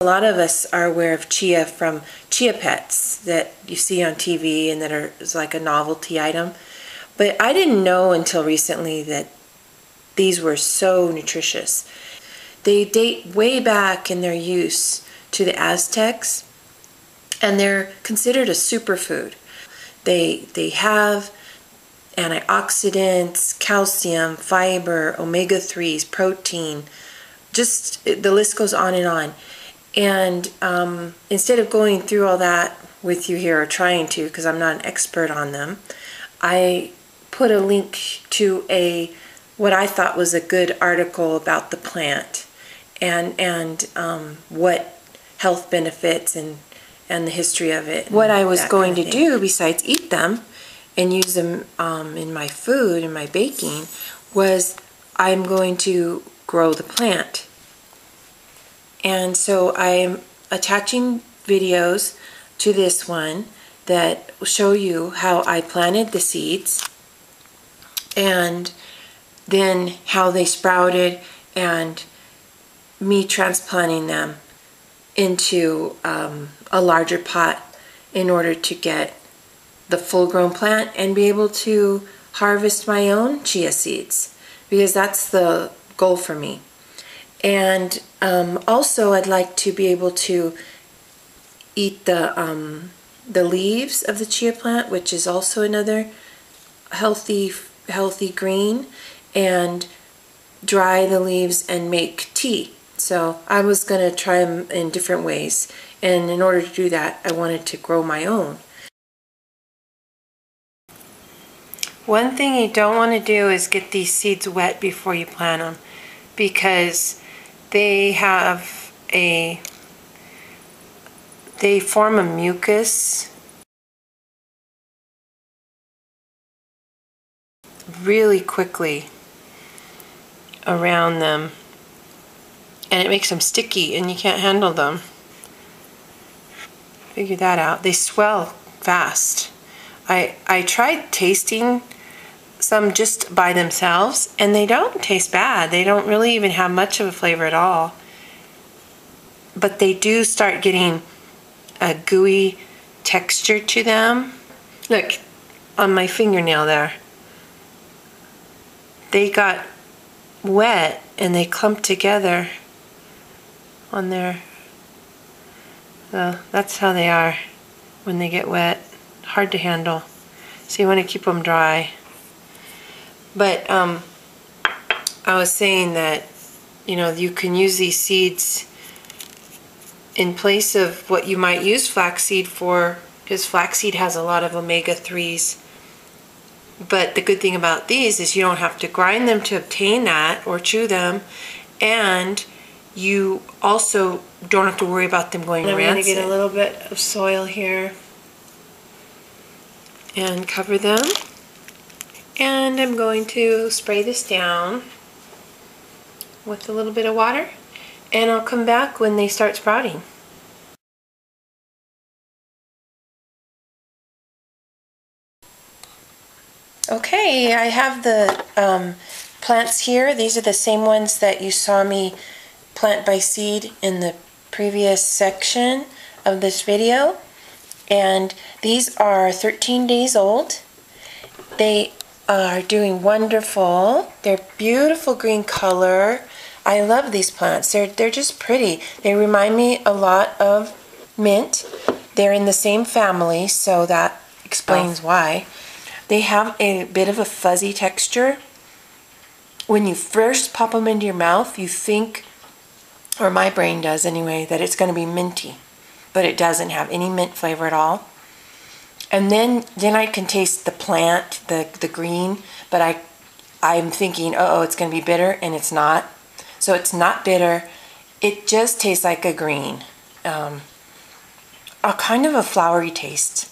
A lot of us are aware of chia from chia pets that you see on TV and that is like a novelty item. But I didn't know until recently that these were so nutritious. They date way back in their use to the Aztecs, and they're considered a superfood. They have antioxidants, calcium, fiber, omega-3s, protein, just the list goes on and on. And instead of going through all that with you here, or trying to, because I'm not an expert on them, I put a link to what I thought was a good article about the plant and what health benefits and the history of it. What I was going to do, besides eat them and use them in my food, in my baking, was I'm going to grow the plant. And so I'm attaching videos to this one that will show you how I planted the seeds and then how they sprouted and me transplanting them into a larger pot in order to get the full-grown plant and be able to harvest my own chia seeds, because that's the goal for me. And also I'd like to be able to eat the leaves of the chia plant, which is also another healthy green, and dry the leaves and make tea. So I was going to try them in different ways, and in order to do that I wanted to grow my own. One thing you don't want to do is get these seeds wet before you plant them, because they form a mucus really quickly around them, and it makes them sticky and you can't handle them. Figure that out. They swell fast. I tried tasting some just by themselves, and they don't taste bad. They don't really even have much of a flavor at all. But they do start getting a gooey texture to them. Look, on my fingernail there. They got wet and they clumped together on there. So that's how they are when they get wet. Hard to handle. So you want to keep them dry. But I was saying that, you know, you can use these seeds in place of what you might use flaxseed for, because flaxseed has a lot of omega-3s. But the good thing about these is you don't have to grind them to obtain that or chew them, and you also don't have to worry about them going rancid. I'm going to get a little bit of soil here and cover them. And I'm going to spray this down with a little bit of water, and I'll come back when they start sprouting. Okay, I have the plants here. These are the same ones that you saw me plant by seed in the previous section of this video. And these are 13 days old. They are doing wonderful. They're beautiful green color. I love these plants. They're just pretty. They remind me a lot of mint. They're in the same family, so that explains why. They have a bit of a fuzzy texture. When you first pop them into your mouth, you think, or my brain does anyway, that it's going to be minty, but it doesn't have any mint flavor at all. And then I can taste the plant, the green, but I'm thinking, uh-oh, it's going to be bitter, and it's not. So it's not bitter. It just tastes like a green. A kind of a flowery taste,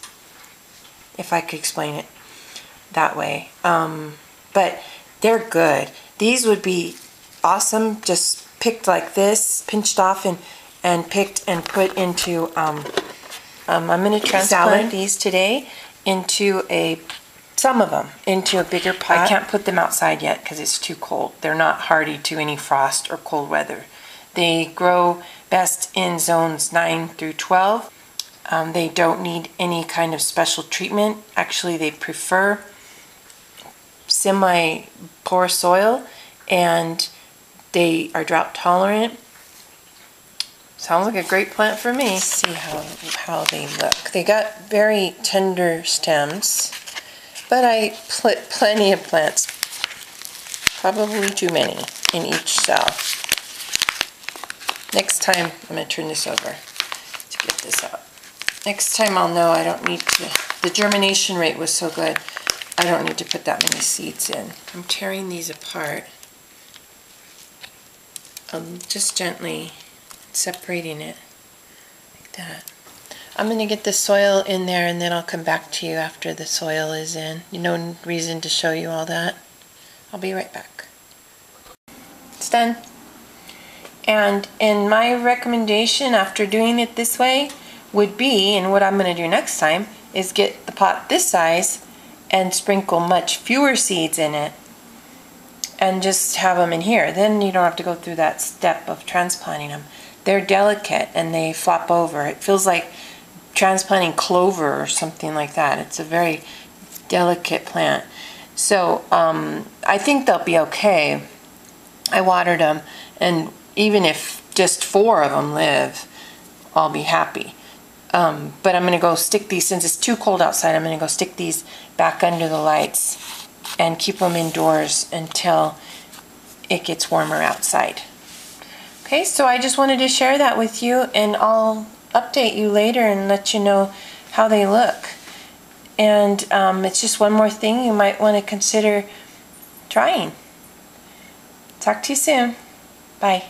if I could explain it that way. But they're good. These would be awesome just picked like this, pinched off and picked and put into, I'm going to transplant these today into some of them into a bigger pot. I can't put them outside yet because it's too cold. They're not hardy to any frost or cold weather. They grow best in zones 9 through 12. They don't need any kind of special treatment. Actually, they prefer semi-poor soil, and they are drought tolerant. Sounds like a great plant for me. Let's see how they look. They got very tender stems, but I put plenty of plants, probably too many in each cell. Next time, I'm going to turn this over to get this out. Next time I'll know I don't need to, the germination rate was so good, I don't need to put that many seeds in. I'm tearing these apart. I'm just gently separating it like that. I'm going to get the soil in there and then I'll come back to you after the soil is in. No reason to show you all that. I'll be right back. It's done. And in my recommendation after doing it this way would be, and what I'm going to do next time, is get the pot this size and sprinkle much fewer seeds in it and just have them in here. Then you don't have to go through that step of transplanting them. They're delicate and they flop over. It feels like transplanting clover or something like that. It's a very delicate plant. So I think they'll be okay. I watered them, and even if just 4 of them live, I'll be happy. But I'm going to go stick these, since it's too cold outside, I'm going to go stick these back under the lights and keep them indoors until it gets warmer outside. Okay, so I just wanted to share that with you, and I'll update you later and let you know how they look. And it's just one more thing you might want to consider trying. Talk to you soon. Bye.